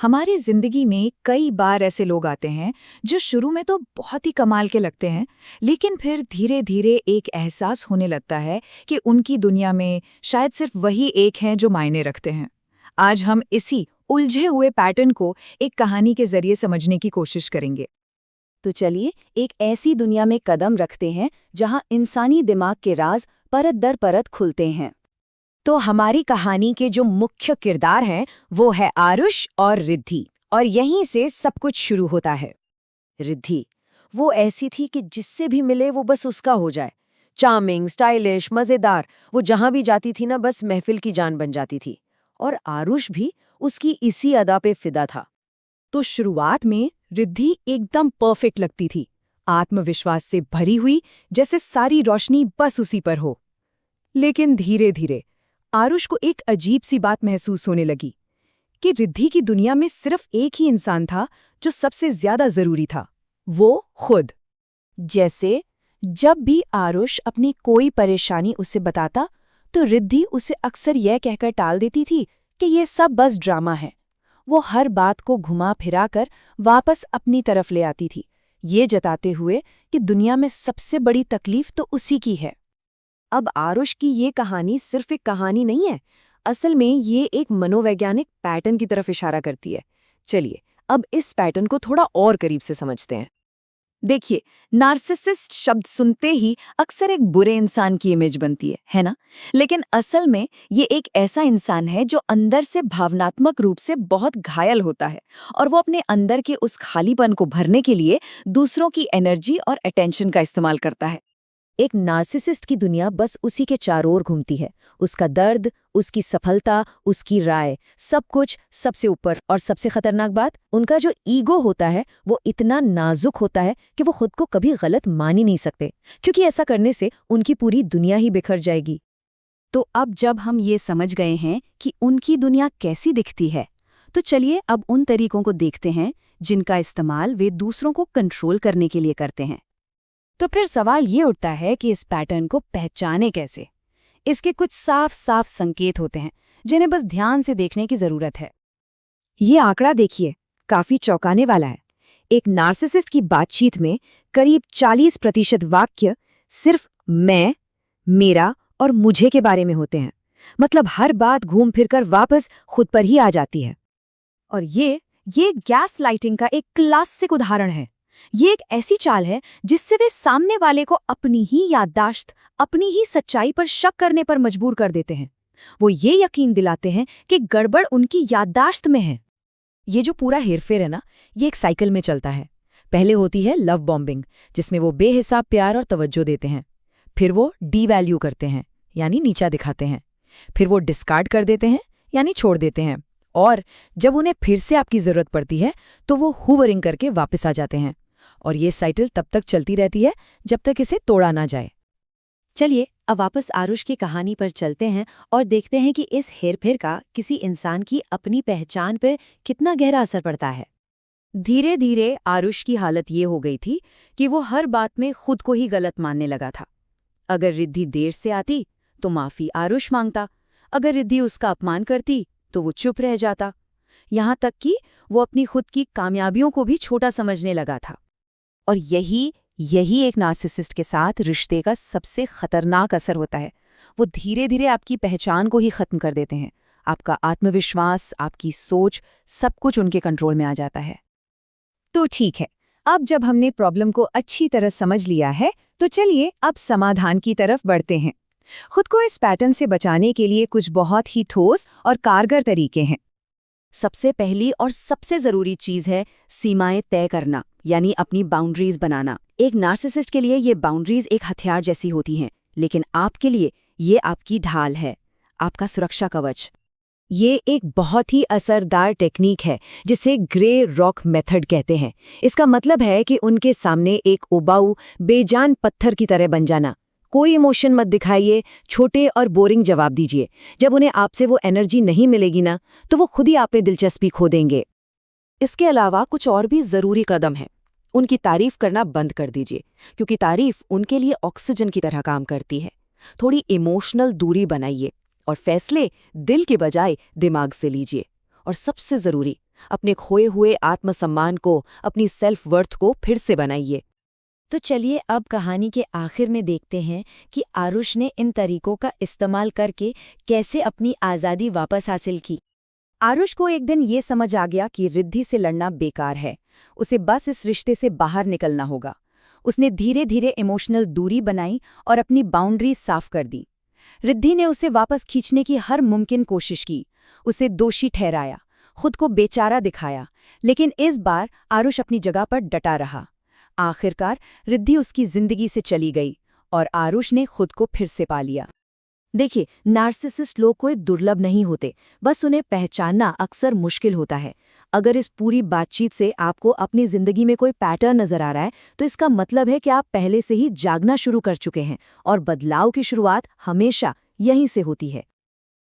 हमारी जिंदगी में कई बार ऐसे लोग आते हैं जो शुरू में तो बहुत ही कमाल के लगते हैं, लेकिन फिर धीरे धीरे एक एहसास होने लगता है कि उनकी दुनिया में शायद सिर्फ वही एक हैं जो मायने रखते हैं। आज हम इसी उलझे हुए पैटर्न को एक कहानी के जरिए समझने की कोशिश करेंगे। तो चलिए एक ऐसी दुनिया में कदम रखते हैं जहां इंसानी दिमाग के राज परत दर परत खुलते हैं। तो हमारी कहानी के जो मुख्य किरदार हैं वो है आरुष और रिद्धि, और यहीं से सब कुछ शुरू होता है। रिद्धि वो ऐसी थी कि जिससे भी मिले वो बस उसका हो जाए। चार्मिंग, स्टाइलिश, मजेदार, वो जहां भी जाती थी ना बस महफिल की जान बन जाती थी। और आरुष भी उसकी इसी अदा पे फिदा था। तो शुरुआत में रिद्धि एकदम परफेक्ट लगती थी, आत्मविश्वास से भरी हुई, जैसे सारी रोशनी बस उसी पर हो। लेकिन धीरे धीरे आरुष को एक अजीब सी बात महसूस होने लगी कि रिद्धि की दुनिया में सिर्फ एक ही इंसान था जो सबसे ज्यादा जरूरी था, वो खुद। जैसे जब भी आरुष अपनी कोई परेशानी उसे बताता तो रिद्धि उसे अक्सर यह कहकर टाल देती थी कि ये सब बस ड्रामा है। वो हर बात को घुमा फिरा कर वापस अपनी तरफ ले आती थी, ये जताते हुए कि दुनिया में सबसे बड़ी तकलीफ तो उसी की है। अब आरुष की ये कहानी सिर्फ एक कहानी नहीं है, असल में ये एक मनोवैज्ञानिक पैटर्न की तरफ इशारा करती है। चलिए अब इस पैटर्न को थोड़ा और करीब से समझते हैं। देखिए, नार्सिसिस्ट शब्द सुनते ही अक्सर एक बुरे इंसान की इमेज बनती है ना? लेकिन असल में ये एक ऐसा इंसान है जो अंदर से भावनात्मक रूप से बहुत घायल होता है, और वो अपने अंदर के उस खालीपन को भरने के लिए दूसरों की एनर्जी और अटेंशन का इस्तेमाल करता है। एक नार्सिसिस्ट की दुनिया बस उसी के चारों ओर घूमती है। उसका दर्द, उसकी सफलता, उसकी राय, सब कुछ सबसे ऊपर। और सबसे खतरनाक बात, उनका जो ईगो होता है वो इतना नाजुक होता है कि वो खुद को कभी गलत मान ही नहीं सकते, क्योंकि ऐसा करने से उनकी पूरी दुनिया ही बिखर जाएगी। तो अब जब हम ये समझ गए हैं कि उनकी दुनिया कैसी दिखती है, तो चलिए अब उन तरीकों को देखते हैं जिनका इस्तेमाल वे दूसरों को कंट्रोल करने के लिए करते हैं। तो फिर सवाल ये उठता है कि इस पैटर्न को पहचाने कैसे? इसके कुछ साफ साफ संकेत होते हैं जिन्हें बस ध्यान से देखने की जरूरत है। ये आंकड़ा देखिए, काफी चौंकाने वाला है। एक नार्सिसिस्ट की बातचीत में करीब 40% वाक्य सिर्फ मैं, मेरा और मुझे के बारे में होते हैं। मतलब हर बात घूम फिरकर वापस खुद पर ही आ जाती है। और ये गैस लाइटिंग का एक क्लासिक उदाहरण है। ये एक ऐसी चाल है जिससे वे सामने वाले को अपनी ही याददाश्त, अपनी ही सच्चाई पर शक करने पर मजबूर कर देते हैं। वो ये यकीन दिलाते हैं कि गड़बड़ उनकी याददाश्त में है। ये जो पूरा हेरफेर है ना, ये एक साइकिल में चलता है। पहले होती है लव बॉम्बिंग, जिसमें वो बेहिसाब प्यार और तवज्जो देते हैं। फिर वो डीवैल्यू करते हैं, यानी नीचा दिखाते हैं। फिर वो डिस्कार्ड कर देते हैं, यानी छोड़ देते हैं। और जब उन्हें फिर से आपकी जरूरत पड़ती है तो वो हुवरिंग करके वापस आ जाते हैं। और ये साइकिल तब तक चलती रहती है जब तक इसे तोड़ा ना जाए। चलिए अब वापस आरुष की कहानी पर चलते हैं और देखते हैं कि इस हेरफेर का किसी इंसान की अपनी पहचान पर कितना गहरा असर पड़ता है। धीरे धीरे आरुष की हालत ये हो गई थी कि वो हर बात में खुद को ही गलत मानने लगा था। अगर रिद्धि देर से आती तो माफी आरुष मांगता, अगर रिद्धि उसका अपमान करती तो वो चुप रह जाता। यहाँ तक कि वो अपनी खुद की कामयाबियों को भी छोटा समझने लगा था। और यही एक नार्सिसिस्ट के साथ रिश्ते का सबसे खतरनाक असर होता है। वो धीरे धीरे आपकी पहचान को ही खत्म कर देते हैं। आपका आत्मविश्वास, आपकी सोच, सब कुछ उनके कंट्रोल में आ जाता है। तो ठीक है, अब जब हमने प्रॉब्लम को अच्छी तरह समझ लिया है तो चलिए अब समाधान की तरफ बढ़ते हैं। खुद को इस पैटर्न से बचाने के लिए कुछ बहुत ही ठोस और कारगर तरीके हैं। सबसे पहली और सबसे जरूरी चीज है सीमाएं तय करना, यानी अपनी बाउंड्रीज बनाना। एक नार्सिसिस्ट के लिए ये बाउंड्रीज एक हथियार जैसी होती हैं, लेकिन आपके लिए ये आपकी ढाल है, आपका सुरक्षा कवच। ये एक बहुत ही असरदार टेक्निक है जिसे ग्रे रॉक मेथड कहते हैं। इसका मतलब है कि उनके सामने एक उबाऊ, बेजान पत्थर की तरह बन जाना। कोई इमोशन मत दिखाइए, छोटे और बोरिंग जवाब दीजिए। जब उन्हें आपसे वो एनर्जी नहीं मिलेगी ना, तो वो खुद ही आप में दिलचस्पी खो देंगे। इसके अलावा कुछ और भी जरूरी कदम हैं। उनकी तारीफ करना बंद कर दीजिए, क्योंकि तारीफ उनके लिए ऑक्सीजन की तरह काम करती है। थोड़ी इमोशनल दूरी बनाइए और फैसले दिल के बजाय दिमाग से लीजिए। और सबसे ज़रूरी, अपने खोए हुए आत्मसम्मान को, अपनी सेल्फ वर्थ को फिर से बनाइए। तो चलिए अब कहानी के आखिर में देखते हैं कि आरुष ने इन तरीकों का इस्तेमाल करके कैसे अपनी आज़ादी वापस हासिल की। आरुष को एक दिन ये समझ आ गया कि रिद्धि से लड़ना बेकार है। उसे बस इस रिश्ते से बाहर निकलना होगा। उसने धीरे धीरे इमोशनल दूरी बनाई और अपनी बाउंड्री साफ कर दी। रिद्धि ने उसे वापस खींचने की हर मुमकिन कोशिश की, उसे दोषी ठहराया, खुद को बेचारा दिखाया, लेकिन इस बार आरुष अपनी जगह पर डटा रहा। आखिरकार रिद्धि उसकी जिंदगी से चली गई और आरुष ने खुद को फिर से पा लिया। देखिए, नार्सिसिस्ट लोग कोई दुर्लभ नहीं होते, बस उन्हें पहचानना अक्सर मुश्किल होता है। अगर इस पूरी बातचीत से आपको अपनी जिंदगी में कोई पैटर्न नजर आ रहा है, तो इसका मतलब है कि आप पहले से ही जागना शुरू कर चुके हैं और बदलाव की शुरुआत हमेशा यहीं से होती है।